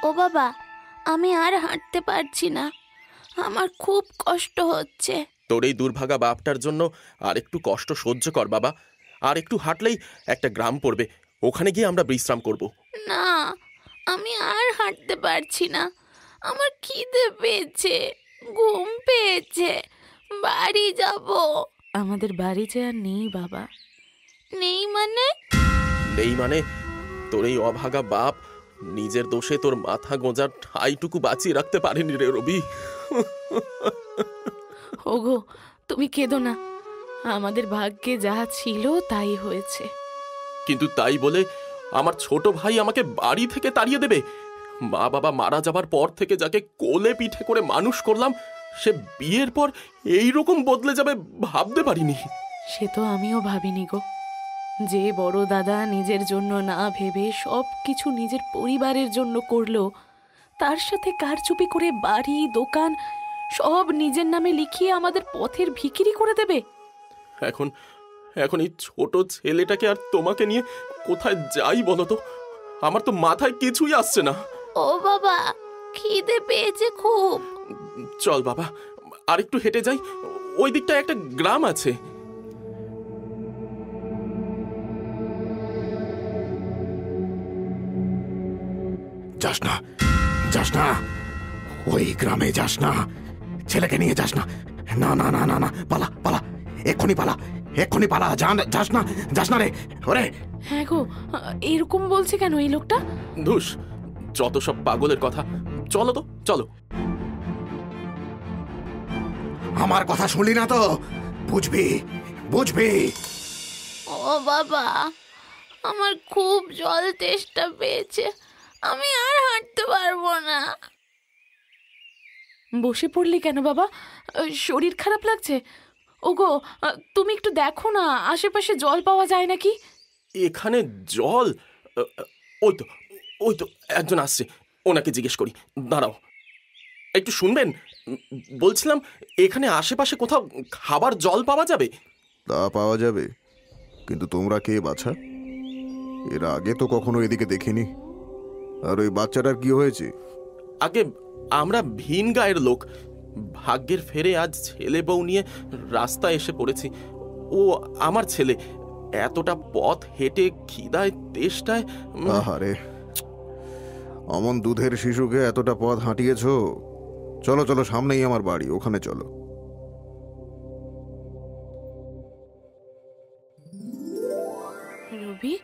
ও বাবা, আমি আর হাঁটতে পারছি না, আমার খুব কষ্ট হচ্ছে। তোর এই দুর্ভাগা বাপটার জন্য আর একটু কষ্ট সহ্য কর বাবা। আর একটু হাঁটলেই একটা গ্রাম পড়বে, ওখানে গিয়ে আমরা বিশ্রাম করব। না, আমি আর হাঁটতে পারছি না, আমার খিদে পেয়েছে, ঘুম পেয়েছে, বাড়ি যাব। আমাদের বাড়ি যে আর নেই বাবা। নেই মানে? নেই মানে তোর এই অভাগা বাপ নিজের দোষে তোর মাথা গোঁজার ঠাইটুকু বাঁচিয়ে রাখতে পারেনি রে রবি। ওগো, তুমি কেঁদো না, আমাদের ভাগ্যে যা ছিল তাই হয়েছে। কিন্তু তাই বলে আমার ছোট ভাই আমাকে বাড়ি থেকে তাড়িয়ে দেবে? মা বাবা মারা যাবার পর থেকে যাকে কোলে পিঠে করে মানুষ করলাম, সে বিয়ের পর এই রকম বদলে যাবে ভাবতে পারিনি। সে তো আমিও ভাবিনি গো। যে বড় দাদা নিজের জন্য না ভেবে সব কিছু নিজের পরিবারের জন্য করলো, তার সাথে কারচুপি করে বাড়ি দোকান সব নিজের নামে লিখিয়ে আমাদের পথের ভিখিরি করে দেবে। এখন এখন এই ছোট ছেলেটাকে আর তোমাকে নিয়ে কোথায় যাই বলো তো? আমার তো মাথায় কিছুই আসছে না। ও বাবা, খিদে পেয়েছে খুব। চল বাবা, আর একটু হেঁটে যাই, ওই দিকটায় একটা গ্রাম আছে। যাস না, যাস না, ওই গ্রামে যাস না, ছেলেকে নিয়ে যাস না। না না না না না, পালা পালা, এক্ষুনি পালা, এক্ষুনি পালা, যাস না, যাস না রে। ওরে হ্যাঁ গো, এরকম বলছে কেন এই লোকটা? ধুস, যত সব পাগলের কথা। চলো তো, চলো। আমার কথা শুনলি না তো? বুঝবি, বুঝবি। ও বাবা, আমার খুব জল তেষ্টা পেয়েছে, আমি আর হাঁটতে পারবো না। বসে পড়লি কেন বাবা? শরীর খারাপ লাগছে? ওগো, তুমি একটু দেখো না আশেপাশে জল পাওয়া যায় নাকি। এখানে জল? ওই তো, ওই তো একজন আসছে, ওনাকে জিজ্ঞেস করি। দাঁড়াও, একটু শুনবেন? বলছিলাম, এখানে আশেপাশে কোথাও খাবার জল পাওয়া যাবে? তা পাওয়া যাবে, কিন্তু তোমরা কে বাছা? এর আগে তো কখনো এদিকে দেখিনি। আর ওই বাচ্চাটার কি হয়েছে? আগে আমরা ভিন গায়ের লোক, ভাগ্যের ফেরে আজ ছেলে বউ নিয়ে রাস্তায় এসে পড়েছি। ও আমার ছেলে, এতটা পথ হেঁটে খিদায় তেষ্টায়। আহারে, অমন দুধের শিশুকে এতটা পথ হাঁটিয়েছ। চলো চলো, সামনেই আমার বাড়ি, ওখানে চলো। রবি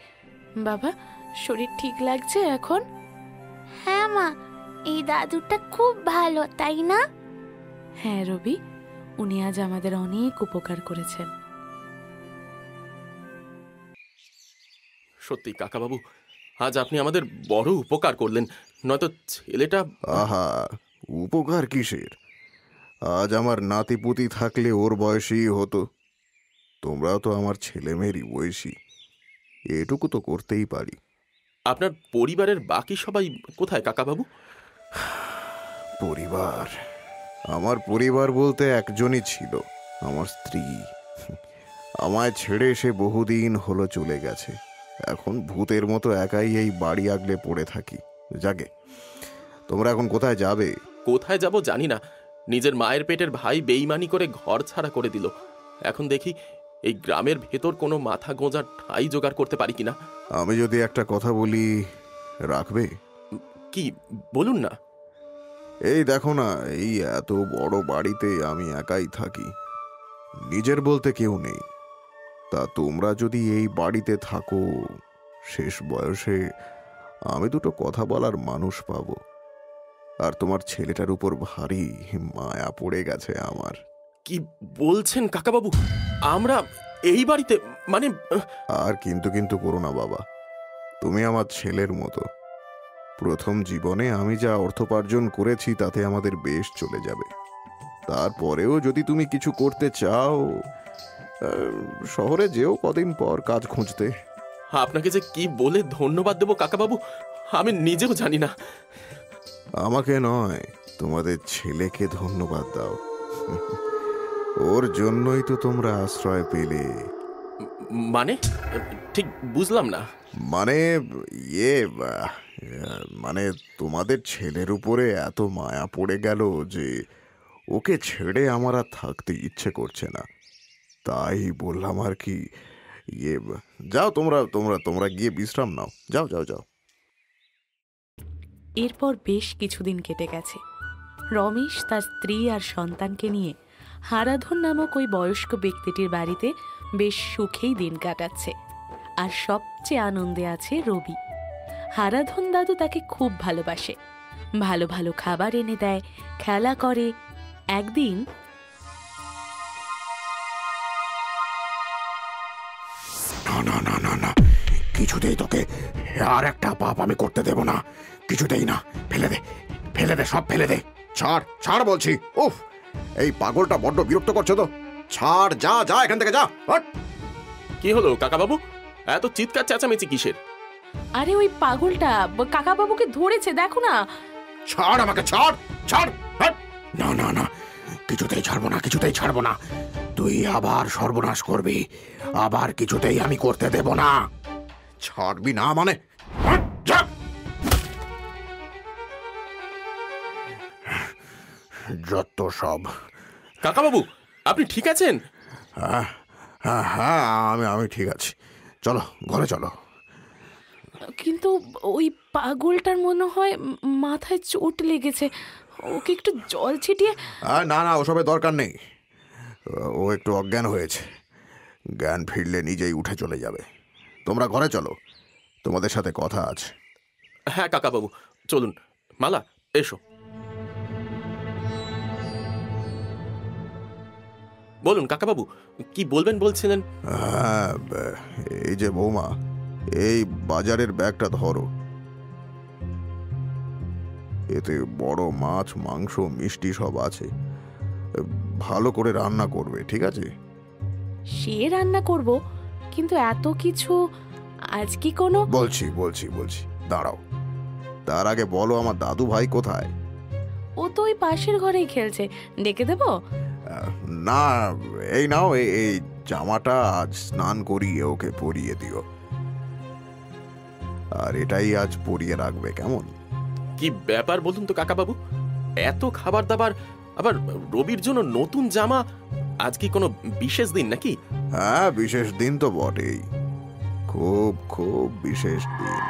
বাবা, শরীর ঠিক লাগছে এখন? হ্যাঁ মা, এই দাদুটা খুব ভালো, তাই না? হ্যাঁ রবি, উনি আজ আমাদের অনেক উপকার করেছেন। সত্যি কাকাবাবু, আজ আপনি আমাদের বড় উপকার করলেন, নয়তো ছেলেটা। আহা, উপকার কিসের? আজ আমার নাতিপুতি থাকলে ওর বয়সী হতো। তোমরাও তো আমার ছেলে মেয়েরই বয়সী, এটুকু তো করতেই পারি। আপনার পরিবারের বাকি সবাই কোথায় কাকাবাবু? পরিবার? আমার পরিবার বলতে একজনই ছিল, আমার স্ত্রী। আমায় ছেড়ে সে বহুদিন হলো চলে গেছে। এখন ভূতের মতো একাই এই বাড়ি আগলে পড়ে থাকি। যাকে, তোমরা এখন কোথায় যাবে? কোথায় যাব জানি না, নিজের মায়ের পেটের ভাই বেইমানি করে ঘর ছাড়া করে দিল। এখন দেখি এই গ্রামের ভেতর কোনো মাথা গোঁজার ঠাঁই জোগাড় করতে পারি কিনা। আমি যদি একটা কথা বলি, রাখবে? কি বলুন না। এই দেখো না, এই এত বড় বাড়িতে আমি একাই থাকি, নিজের বলতে কেউ নেই। তা তোমরা যদি এই বাড়িতে থাকো, শেষ বয়সে আমি দুটো কথা বলার মানুষ পাবো। আর তোমার ছেলেটার উপর ভারী মায়া পড়ে গেছে আমার। কি বলছেন কাকাবাবু? আমরা এই বাড়িতে মানে? আর কিন্তু কিন্তু করো না বাবা, তুমি আমার ছেলের মতো। প্রথম জীবনে আমি যা অর্থোপার্জন করেছি তাতে আমাদের বেশ চলে যাবে। তারপরেও যদি তুমি কিছু করতে চাও, শহরে যেও কদিন পর কাজ খুঁজতে। আপনাকে যে কি বলে ধন্যবাদ দেবো কাকাবাবু, আমি নিজেও জানি না। আমাকে নয়, তোমাদের ছেলেকে ধন্যবাদ দাও। ওর জন্যই তো তোমরা আশ্রয় পেলে। মানে ঠিক বুঝলাম না। মানে ইয়ে মানে তোমাদের ছেলের উপরে এত মায়া পড়ে গেল যে ওকে ছেড়ে আমার আর থাকতে ইচ্ছে করছে না, তাই বললাম আর কি। ইয়ে যাও, তোমরা তোমরা তোমরা গিয়ে বিশ্রাম নাও, যাও যাও যাও। এরপর বেশ কিছুদিন কেটে গেছে। রমেশ তার স্ত্রী আর সন্তানকে নিয়ে হারাধন নামক ওই বয়স্ক ব্যক্তিটির বাড়িতে বেশ সুখেই দিন কাটাচ্ছে। আর সবচেয়ে আনন্দে আছে রবি। হারাধন দাদু তাকে খুব ভালোবাসে, ভালো ভালো খাবার এনে দেয়, খেলা করে। একদিন না না না না না, কিছুতেই তোকে আর একটা পাপ আমি করতে দেব না, কিছুতেই না। ফেলে দে, ফেলে দে, সব ফেলে দে। ছাড় ছাড় বলছি। উফ, এই পাগলটা বড্ড বিরক্ত করছে তো। ছাড়, যা যা এখান থেকে, যা। হট। কি হলো কাকাবাবু, এত চিৎকার চেঁচামেচি কিসের? আরে ওই পাগলটা কাকাবাবুকে ধরেছে, দেখো না। ছাড় আমাকে, ছাড় ছাড়। হট। না না না, কিছুতেই ছাড়বো না, কিছুতেই ছাড়বো না। তুই আবার সর্বনাশ করবি, আবার কিছুতেই আমি করতে দেব না। ছাড়বি না মানে? হট, যা। যত সব। কাকাবাবু, আপনি ঠিক আছেন? হ্যাঁ হ্যাঁ হ্যাঁ, আমি ঠিক আছি। চলো ঘরে চলো। কিন্তু ওই পাগলটার মনে হয় মাথায় চোট লেগেছে, ওকে একটু জল ছিটিয়ে। না না, ওসবের দরকার নেই। ও একটু অজ্ঞান হয়েছে, জ্ঞান ফিরলে নিজেই উঠে চলে যাবে। তোমরা ঘরে চলো, তোমাদের সাথে কথা আছে। হ্যাঁ কাকাবাবু, চলুন। মালা, এসো। বলুন কাকাবাবু, কি বলবেন বলছিলেন? হ্যাঁ, এই যে বৌমা, এই বাজারের ব্যাগটা ধরো। এতে বড় মাছ, মাংস, মিষ্টি সব আছে। ভালো করে রান্না করবে, ঠিক আছে? সে রান্না করব, কিন্তু এত কিছু আজ কি কোনো। বলছি বলছি বলছি, দাঁড়াও। তার আগে বলো, আমার দাদু ভাই কোথায়? ও তো ওই পাশের ঘরেই খেলছে, ডেকে দেবো? না, এই নাও, এই জামাটা আজ স্নান করিয়ে ওকে পরিয়ে দিও, আর এটাই আজ পরিয়ে রাখবে, কেমন? কি ব্যাপার বলুন তো কাকাবাবু, এত খাবার দাবার, আবার রবির জন্য নতুন জামা। আজ কি কোনো বিশেষ দিন নাকি? হ্যাঁ, বিশেষ দিন তো বটেই, খুব খুব বিশেষ দিন।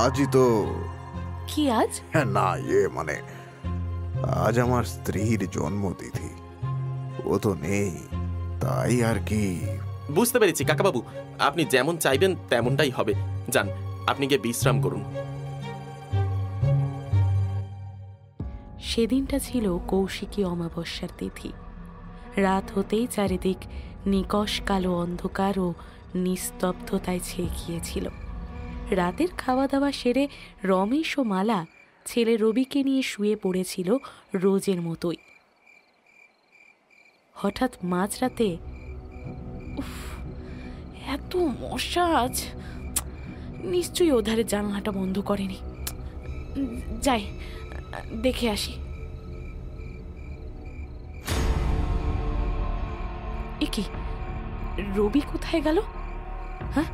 আজই তো। কি আজ? না, মানে আজ আমার স্ত্রীর জন্মতিথি। ও তো নেই, তাই আর কি। বুঝতে পেরেছি কাকাবাবু, আপনি যেমন চাইবেন তেমনটাই হবে। যান, আপনি গিয়ে বিশ্রাম করুন। সেদিনটা ছিল কৌশিকী অমাবস্যার তিথি। রাত হতেই চারিদিক নিকষ কালো অন্ধকার ও নিস্তব্ধতায় ছেয়ে গিয়েছিল। রাতের খাওয়া দাওয়া সেরে রমেশ ও মালা ছেলে রবিকে নিয়ে শুয়ে পড়েছিল রোজের মতোই। হঠাৎ মাঝরাতে, উফ, এত মশা আজ! নিশ্চয়ই ওধারে জানলাটা বন্ধ করেনি। যাই, দেখে আসি। এ কি, রবি কোথায় গেল? হ্যাঁ,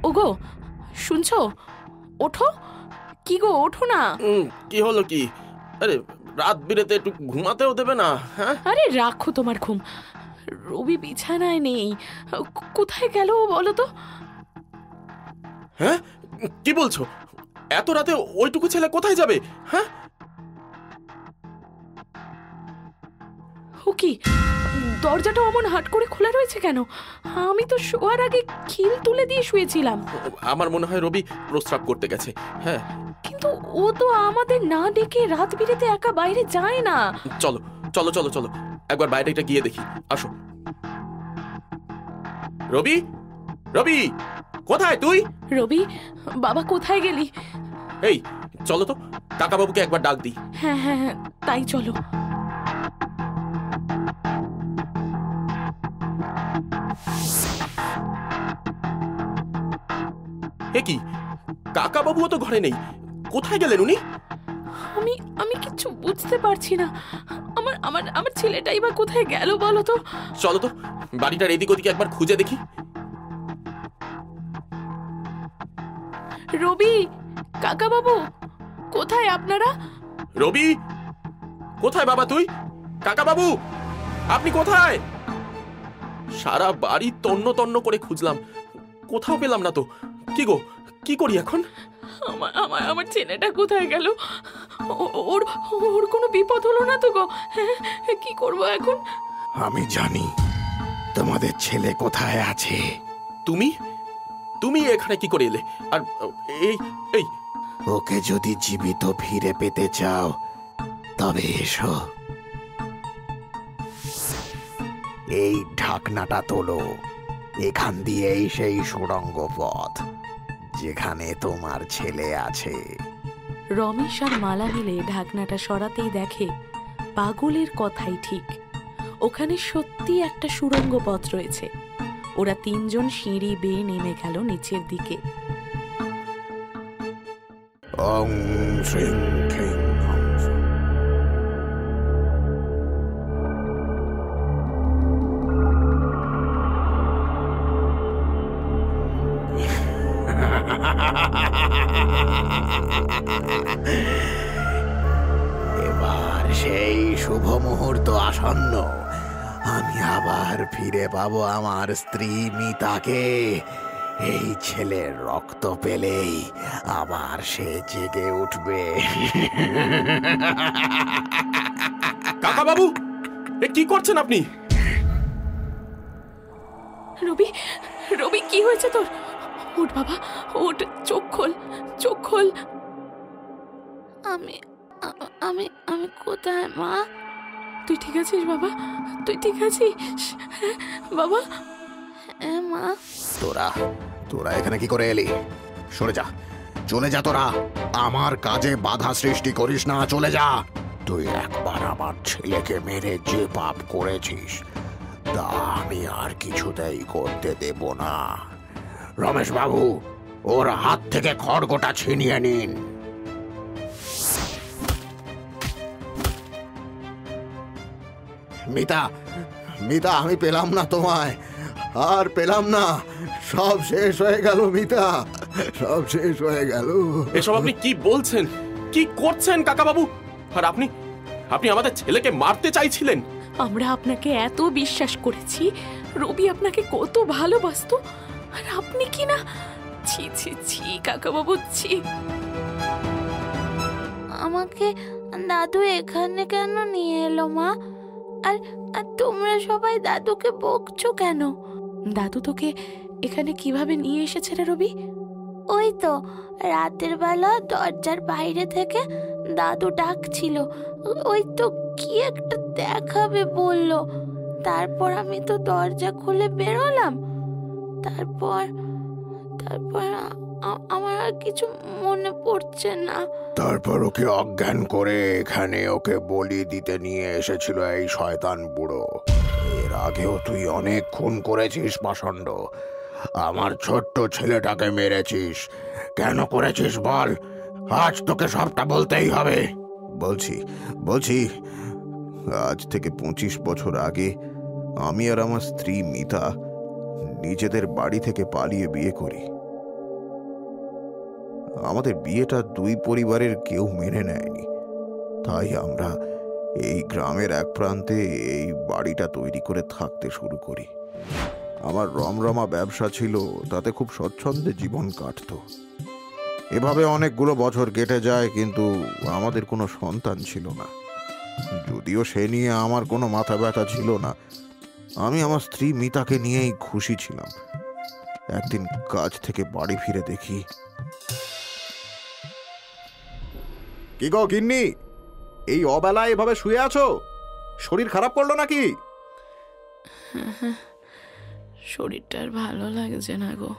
ওগো, শুনছো? ওঠো, কি গো, ওঠো না। কি হলো কি? আরে রাত বিরেতে একটু ঘুমাতেও দেবে না? হ্যাঁ, আরে রাখো তোমার ঘুম। রবি বিছানায় নেই, কোথায় গেল বলো তো? হ্যাঁ, কি বলছো? এত রাতে ওইটুকু ছেলে কোথায় যাবে? হ্যাঁ, ও কি, দরজাটা অমন হাট করে খোলা রয়েছে কেন? আমি তো শোয়ার আগে খিল তুলে দিয়ে শুয়েছিলাম। আমার মনে হয় রবি প্রস্রাব করতে গেছে। হ্যাঁ, কিন্তু ও তো আমাদের না ডেকে রাত বিরেতে একা বাইরে যায় না। চলো চলো চলো চলো, একবার বাইরেটা গিয়ে দেখি। আসো। রবি, রবি, কোথায় তুই? রবি, বাবা কোথায় গেলি? এই চলো তো, কাকাবাবুকে একবার ডাক দিই। হ্যাঁ হ্যাঁ হ্যাঁ, তাই চলো। এ কি, কাকাবাবুও তো ঘরে নেই, কোথায় গেলেন উনি? আমি আমি কিছু বুঝতে পারছি না। আমার আমার আমার ছেলেটাই বা কোথায় গেল বলো তো? চলো তো, বাড়িটার এদিক ওদিকে একবার খুঁজে দেখি। রবি, কাকা বাবু, কোথায় আপনারা? রবি, কোথায় বাবা তুই? কাকা বাবু, আপনি কোথায়? সারা বাড়ি তন্ন তন্ন করে খুঁজলাম, কোথাও পেলাম না তো। কি গো, কি করি এখন? আমার আমার আমার ছেলেটা কোথায় গেল? ওর ওর কোনো বিপদ হলো না তো গো? হ্যাঁ, কি করব এখন? আমি জানি তোমাদের ছেলে কোথায় আছে। তুমি তুমি এখানে কি করে এলে? আর এই এই ওকে যদি জীবিত ফিরে পেতে চাও তবে এসো। এই ঢাকনাটা তোলো, এখান দিয়েই সেই সুড়ঙ্গ পথ যেখানে তোমার ছেলে আছে। রমেশ আর মালা মিলে ঢাকনাটা সরাতেই দেখে পাগলের কথাই ঠিক, ওখানে সত্যি একটা সুড়ঙ্গ পথ রয়েছে। ওরা তিনজন সিঁড়ি বেয়ে নেমে গেল নিচের দিকে। ওং শ্রীং খ্রিং হং সং। এবার সেই শুভ মুহূর্ত আসন্ন। আমি আবার ফিরে পাবো আমার স্ত্রী মিতাকে। এই ছেলের রক্ত পেলেই আবার সে জেগে উঠবে। কাকা বাবু, এ কি করছেন আপনি? রবি, রবি, কি হয়েছে তোর? ওঠ বাবা, ওঠ, চোখ খোল, চোখ খোল। আমি আমি আমি কোথায় মা? তুই ঠিক আছিস বাবা? তুই ঠিক আছিস? হ্যাঁ বাবা? হ্যাঁ মা। তোরা তোরা এখানে কি করে এলি? সরে যা, চলে যা। তোরা আমার কাজে বাধা সৃষ্টি করিস না, চলে যা। তুই একবার আমার ছেলেকে মেরে যে পাপ করেছিস তা আমি আর কিছুতেই করতে দেব না। রমেশ বাবু, ওর হাত থেকে খড়গোটা ছিনিয়ে নিন। মিতা, মিতা, আমি পেলাম না তোমায়, আর পেলাম না। সব শেষ হয়ে গেল মিতা, সব শেষ হয়ে গেল। এসব আপনি কি বলছেন? কি করছেন কাকা বাবু? আর আপনি আপনি আমাদের ছেলেকে মারতে চাইছিলেন? আমরা আপনাকে এত বিশ্বাস করেছি, রবি আপনাকে কত ভালোবাসতো, আর আপনি কি না? ছি ছি ছি কাকা বাবু, ছি। আমাকে দাদু এখানে কেন নিয়ে এলো মা? আর আর তোমরা সবাই দাদুকে বকছো কেন? দাদু তোকে এখানে কিভাবে নিয়ে এসেছে রে রবি? ওই তো রাতের বেলা দরজার বাইরে থেকে দাদু ডাকছিল, ওই তো কি একটা দেখাবে বললো। তারপর আমি তো দরজা খুলে বেরোলাম। তারপর তারপর আমার আর কিছু মনে পড়ছে না। তারপর ওকে অজ্ঞান করে এখানে ওকে বলি দিতে নিয়ে এসেছিল এই শয়তান বুড়ো। এর আগেও তুই অনেক খুন করেছিস পাষণ্ড। আমার ছোট্ট ছেলেটাকে মেরেছিস। কেন করেছিস বল? আজ তোকে সবটা বলতেই হবে। বলছি বলছি আজ থেকে 25 বছর আগে আমি আর আমার স্ত্রী মিতা নিজেদের বাড়ি থেকে পালিয়ে বিয়ে করি। আমাদের বিয়েটা দুই পরিবারের কেউ মেনে নেয়নি, তাই আমরা এই গ্রামের এক প্রান্তে এই বাড়িটা তৈরি করে থাকতে শুরু করি। আমার রমরমা ব্যবসা ছিল, তাতে খুব স্বচ্ছন্দে জীবন কাটত। এভাবে অনেকগুলো বছর কেটে যায়, কিন্তু আমাদের কোনো সন্তান ছিল না। যদিও সে নিয়ে আমার কোনো মাথা ব্যথা ছিল না, আমি আমার স্ত্রী মিতাকে নিয়েই খুশি ছিলাম। একদিন কাজ থেকে বাড়ি ফিরে দেখি, কি গো গিন্নি, এই অবেলায় এভাবে শুয়ে আছো? শরীর খারাপ করলো নাকি? শরীরটা আর ভালো লাগছে না গো,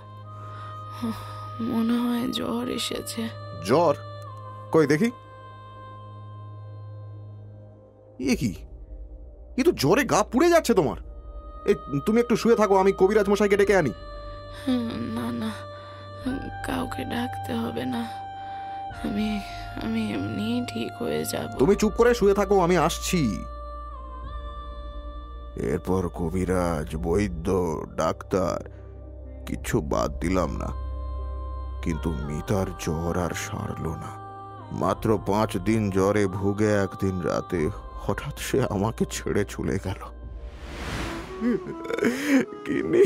মনে হয় জ্বর এসেছে। জ্বর? কই দেখি। এ কি, এ তো জ্বরে গা পুড়ে যাচ্ছে তোমার। এই তুমি একটু শুয়ে থাকো, আমি কবিরাজ মশাইকে ডেকে আনি। না না, কাউকে ডাকতে হবে না, আমি আমি এমনি ঠিক হয়ে যাব। তুমি চুপ করে শুয়ে থাকো, আমি আসছি। এরপর কবিরাজ, বৈদ্য, ডাক্তার কিচ্ছু বাদ দিলাম না, কিন্তু মিতার জ্বর আর সারল না। মাত্র 5 দিন জ্বরে ভুগে একদিন রাতে হঠাৎ সে আমাকে ছেড়ে চলে গেল। গিন্নি,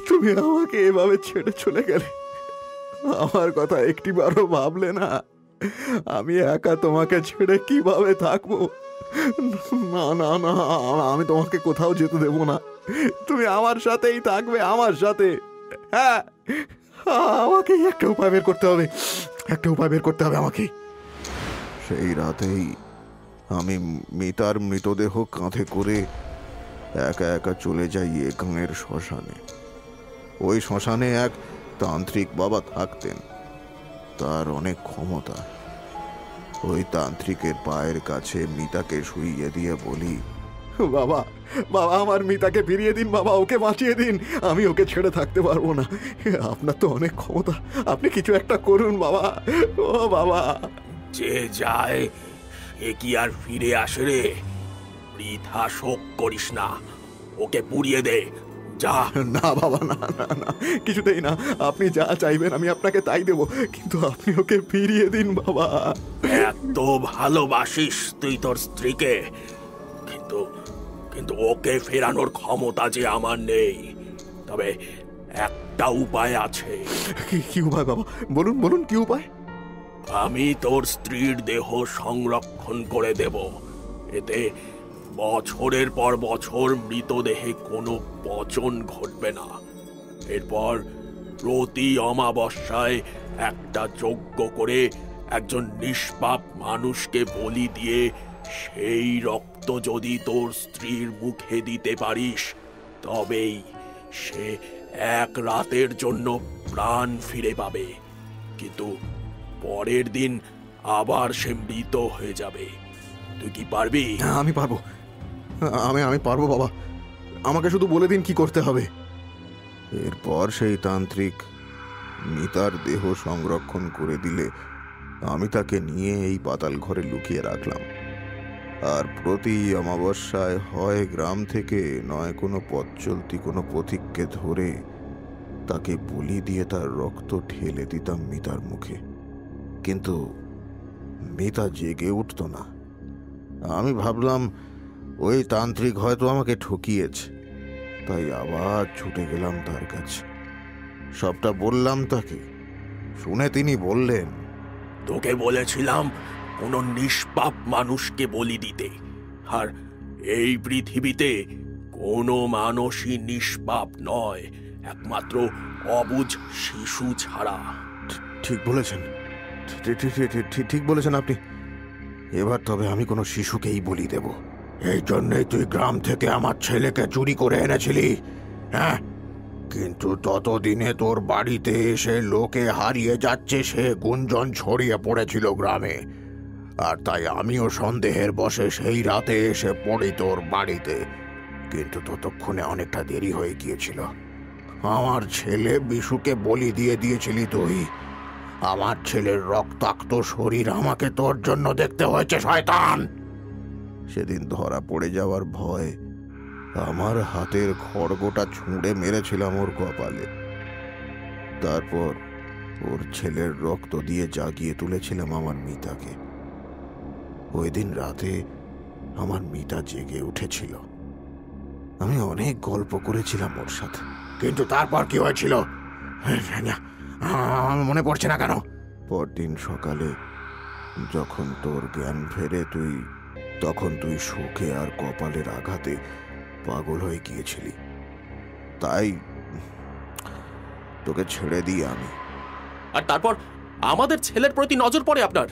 তুমি আমাকে এভাবে ছেড়ে চলে গেলে, আমার কথা একটিবারও ভাবলে না? আমি একা তোমাকে ছেড়ে কিভাবে থাকবো? না না না, আমি তোমাকে কোথাও যেতে দেব না। তুমি আমার সাথেই থাকবে, আমার সাথে। হ্যাঁ, আমাকে একটা উপায় বের করতে হবে, একটা উপায় বের করতে হবে আমাকে। সেই রাতেই আমি মিতার মৃতদেহ কাঁধে করে একা একা চলে যাই এ গাঁয়ের শ্মশানে। ওই শ্মশানে এক তান্ত্রিক বাবা থাকতেন, তার অনেক ক্ষমতা। ওই তান্ত্রিকের পায়ের কাছে মিতাকে শুইয়ে দিয়ে বলি, বাবা, বাবা, আমার মিতাকে ফিরিয়ে দিন, বাবা, ওকে বাঁচিয়ে দিন, আমি ওকে ছেড়ে থাকতে পারবো না। আপনার তো অনেক ক্ষমতা, আপনি কিছু একটা করুন বাবা। ও বাবা। যে যায় সে কি আর ফিরে আসে রে? বৃথা শোক করিস না, ওকে পুড়িয়ে দে, যা। না বাবা, না না না, কিছুতেই না। আপনি যা চাইবেন আমি আপনাকে তাই দেব, কিন্তু আপনি ওকে ফিরিয়ে দিন বাবা। এত ভালোবাসিস তুই তোর স্ত্রীকে, কিন্তু কিন্তু ওকে ফেরানোর ক্ষমতা যে আমার নেই। তবে একটা উপায় আছে। কি উপায় বাবা? বলুন বলুন, কি উপায়? আমি তোর স্ত্রীর দেহ সংরক্ষণ করে দেব। এতে বছরের পর বছর মৃতদেহে কোনো পচন ঘটবে না। এরপর প্রতি অমাবস্যায় একটা যজ্ঞ করে একজন নিষ্পাপ মানুষকে বলি দিয়ে সেই রক্ত যদি তোর স্ত্রীর মুখে দিতে পারিস, তবেই সে 1 রাতের জন্য প্রাণ ফিরে পাবে। কিন্তু পরের দিন আবার সে মৃত হয়ে যাবে। তুই কি পারবি? হ্যাঁ, আমি পারবো, আমি পারবো বাবা। আমাকে শুধু বলে দিন কি করতে হবে। এরপর সেই তান্ত্রিক মিতার দেহ সংরক্ষণ করে দিলে আমি তাকে নিয়ে এই পাতাল ঘরে লুকিয়ে রাখলাম। আর প্রতি অমাবস্যায় হয় গ্রাম থেকে নয় কোনো পথ চলতি কোনো পথিককে ধরে তাকে বলি দিয়ে তার রক্ত ঢেলে দিতাম মিতার মুখে। কিন্তু মিতা জেগে উঠত না। আমি ভাবলাম ওই তান্ত্রিক হয়তো আমাকে ঠকিয়েছে, তাই আবার ছুটে গেলাম তার কাছে। সবটা বললাম তাকে। শুনে তিনি বললেন, তোকে বলেছিলাম কোনো নিষ্পাপ মানুষকে বলি দিতে, আর এই পৃথিবীতে কোনো মানুষই নিষ্পাপ নয়, একমাত্র অবুঝ শিশু ছাড়া। ঠিক বলেছেন, ঠিক বলেছেন আপনি। এবার তবে আমি কোনো শিশুকেই বলি দেব। এই জন্যই তুই গ্রাম থেকে আমার ছেলেকে চুরি করে এনেছিলি, হ্যাঁ? কিন্তু ততদিনে তোর বাড়িতে এসে লোকে হারিয়ে যাচ্ছে সে গুঞ্জন ছড়িয়ে পড়েছিল গ্রামে, আর তাই আমিও সন্দেহের বশে সেই রাতে এসে পড়ি তোর বাড়িতে। কিন্তু ততক্ষণে অনেকটা দেরি হয়ে গিয়েছিল। আমার ছেলে বিশুকে বলি দিয়ে দিয়েছিলি তুই। আমার ছেলের রক্তাক্ত শরীর আমাকে তোর জন্য দেখতে হয়েছে, শয়তান। সেদিন ধরা পড়ে যাওয়ার ভয় আমার হাতের খড়গোটা ছুঁড়ে মেরেছিলাম ওর কপালে। তারপর ওর ছেলের রক্ত দিয়ে জাগিয়ে তুলেছিলাম আমার মিতাকে। ওই দিন রাতে আমার মিতা জেগে উঠেছিল। আমি অনেক গল্প করেছিলাম ওর সাথে। কিন্তু তারপর কি হয়েছিল মনে পড়ছে না কেন? পরদিন সকালে যখন তোর জ্ঞান ফেরে তখন তুই শোকে আর কপালের আঘাতে পাগল হয়ে গিয়েছিলি। তাই তোকে ছেড়ে দিই আমি। আর তারপর আমাদের ছেলের প্রতি নজর পড়ে আপনার?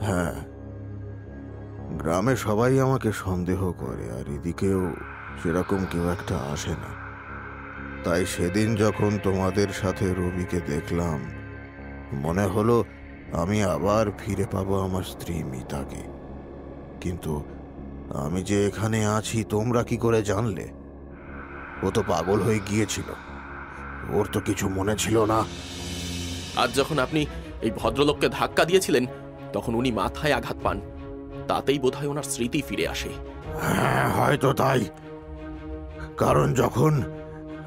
হ্যাঁ, গ্রামে সবাই আমাকে সন্দেহ করে, আর এদিকেও সেরকম কেউ একটা আসে না। তাই সেদিন যখন তোমাদের সাথে রবিকে দেখলাম, মনে হলো আমি আবার ফিরে পাবো আমার স্ত্রী মিতাকে। কিন্তু আমি যে এখানে আছি তোমরা কি করে জানলে? ও তো পাগল হয়ে গিয়েছিল, ওর তো কিছু মনে ছিল না। আজ যখন আপনি এই ভদ্রলোককে ধাক্কা দিয়েছিলেন, তখন উনি মাথায় আঘাত পান, তাতেই বোধহয় ওনার স্মৃতি ফিরে আসে। হ্যাঁ, হয়তো তাই। কারণ যখন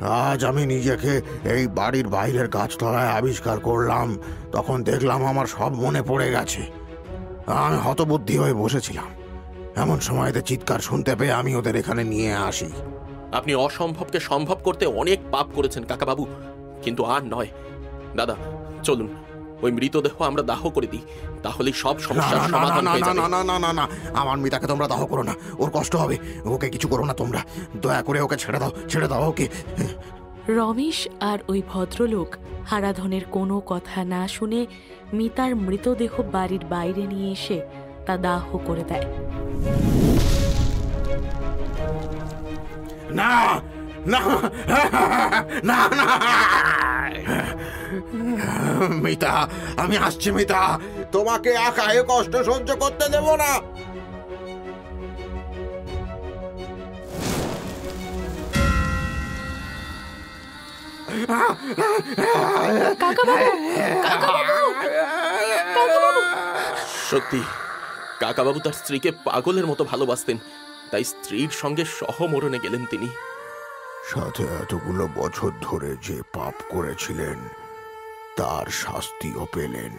আজ আমি নিজেকে এই বাড়ির বাইরের গাছতলায় আবিষ্কার করলাম, তখন দেখলাম আমার সব মনে পড়ে গেছে। আমি হতবুদ্ধি হয়ে বসেছিলাম, এমন সময়তে চিৎকার শুনতে পেয়ে আমি ওদের এখানে নিয়ে আসি। আপনি অসম্ভবকে সম্ভব করতে অনেক পাপ করেছেন কাকাবাবু, কিন্তু আর নয়। দাদা চলুন, ওই মৃতদেহ আমরা দাহ করে দিই, তাহলেই সব না সমস্যার না না সমাধান না হয়ে না যাবে। না না না না না, আমার মিতাকে তোমরা দাহ করো না, ওর কষ্ট হবে। ওকে কিছু করো না তোমরা, দয়া করে ওকে ছেড়ে দাও, ছেড়ে দাও ওকে। রমেশ আর ওই ভদ্রলোক হারাধনের কোনো কথা না শুনে মিতার মৃতদেহ বাড়ির বাইরে নিয়ে এসে তা দাহ করে দেয়। না না না না, মিতা আমি আসছি। মিতা, তোমাকে একা এ কষ্ট সহ্য করতে দেব না। সত্যি কাকাবাবু তার স্ত্রীকে পাগলের মতো ভালোবাসতেন, তাই স্ত্রীর সঙ্গে সহমরণে গেলেন তিনি। সাথে এতগুলো বছর ধরে যে পাপ করেছিলেন তার শাস্তিও পেলেন।